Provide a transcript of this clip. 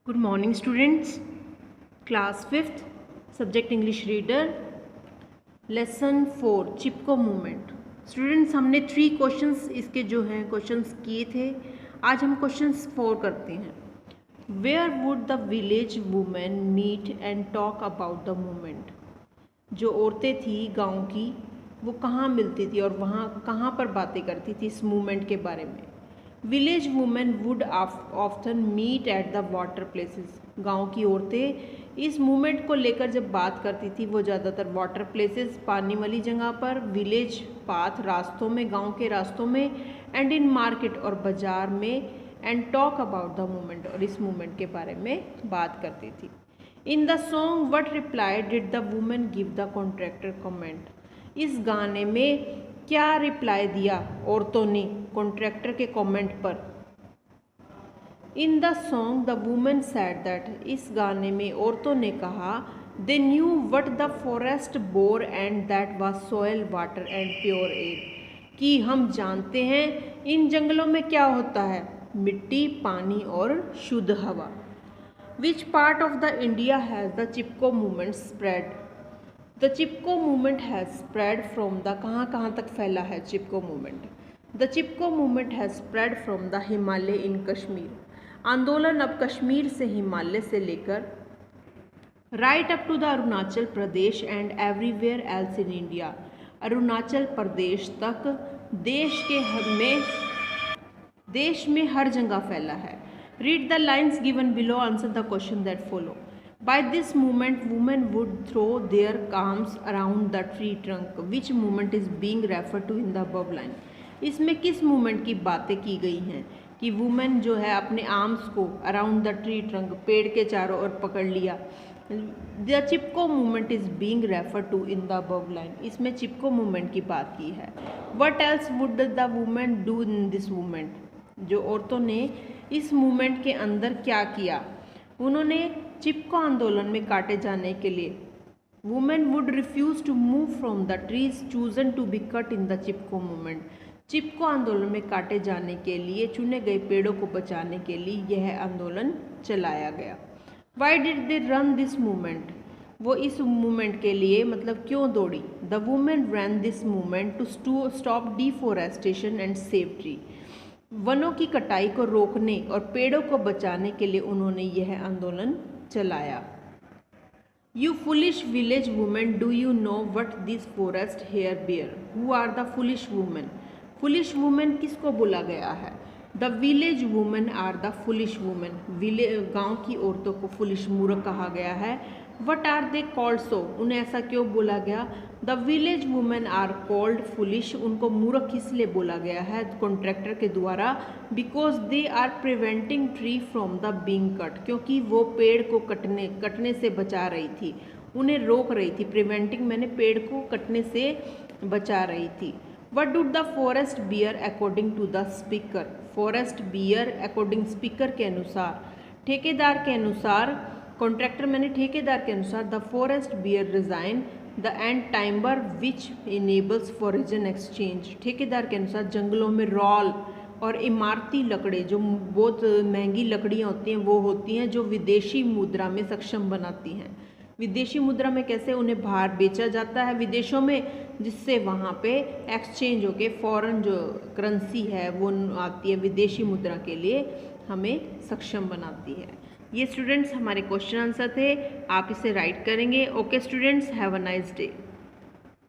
Good morning students. Class 5th Subject English Reader Lesson 4 चिपको movement. Students हमने 3 questions इसके जो हैं क्वेश्चंस किए थे। आज हम क्वेश्चंस 4 करते हैं। Where would the village women meet and talk about the movement? जो औरतें थी गांव की वो कहाँ मिलती थी और वहाँ कहाँ पर बातें करती थी इस मूवमेंट के बारे में। Village women would often meet at the water places. गांव की औरतें इस मूवमेंट को लेकर जब बात करती थी वो ज़्यादातर वाटर प्लेसेस पानी वाली जगह पर, विलेज पाथ रास्तों में, गांव के रास्तों में, एंड इन मार्केट और बाजार में, and talk about the movement और इस मूवमेंट के बारे में बात करती थी। In the song what reply did the women give the contractor comment. इस गाने में क्या रिप्लाई दिया औरतों ने कॉन्ट्रैक्टर के कमेंट पर। In the song the women said that. इस गाने में औरतों ने कहा they knew what the forest bore and that was soil water and pure air. कि हम जानते हैं इन जंगलों में क्या होता है, मिट्टी, पानी और शुद्ध हवा। Which part of the India has the Chipko movement spread. The Chipko movement has spread from the कहाँ तक फैला है Chipko movement. The Chipko movement has spread from the Himalaya in Kashmir. आंदोलन अब कश्मीर से, हिमालय से लेकर right up to the Arunachal Pradesh and everywhere else in India. Arunachal Pradesh तक देश में हर जगह फैला है। Read the lines given below, answer the question that follow. By this movement, women would throw their arms around the tree trunk. Which movement is being referred to in the above line? इसमें किस movement की बातें की गई हैं कि women जो है अपने आर्म्स को अराउंड द ट्री ट्रंक, पेड़ के चारों ओर पकड़ लिया। The Chipko movement is being refer to in the above line. इसमें चिपको मूवमेंट की बात की है। What else would the women do in this movement. जो औरतों ने इस मूवमेंट के अंदर क्या किया, उन्होंने चिपको आंदोलन में काटे जाने के लिए women would refuse to move from the trees chosen to be cut in the Chipko movement. Chipko आंदोलन में काटे जाने के लिए चुने गए पेड़ों को बचाने के लिए यह आंदोलन चलाया गया। Why did they run this movement. वो इस मूवमेंट के लिए मतलब क्यों दौड़ी। The women run this movement to stop deforestation and save tree. वनों की कटाई को रोकने और पेड़ों को बचाने के लिए उन्होंने यह आंदोलन चलाया। You foolish village women, do you know what this forest here bear. Who are the foolish women. Foolish women किसको बोला गया है। The village women are the foolish women. गांव की औरतों को फुलिश, मूर्ख कहा गया है। What are they called so. उन्हें ऐसा क्यों बोला गया। The village women are called foolish. उनको मूर्ख इसलिए बोला गया है कॉन्ट्रैक्टर के द्वारा because they are preventing tree from the being cut. क्योंकि वो पेड़ को कटने से बचा रही थी, उन्हें रोक रही थी। प्रिवेंटिंग मैंने पेड़ को कटने से बचा रही थी। What do the forest bear according to the speaker. Forest bear according speaker के अनुसार, ठेकेदार के अनुसार, कॉन्ट्रैक्टर मैंने ठेकेदार के अनुसार the forest bear resin the and timber which enables foreign exchange. ठेकेदार के अनुसार जंगलों में रॉल और इमारती लकड़ी, जो बहुत महंगी लकड़ियाँ होती हैं, वो होती हैं जो विदेशी मुद्रा में सक्षम बनाती हैं। विदेशी मुद्रा में कैसे, उन्हें बाहर बेचा जाता है विदेशों में, जिससे वहाँ पे एक्सचेंज होके फॉरेन जो करेंसी है वो आती है विदेशी मुद्रा के लिए, हमें सक्षम बनाती है। ये स्टूडेंट्स हमारे क्वेश्चन आंसर थे, आप इसे राइट करेंगे। Okay students, have a nice day.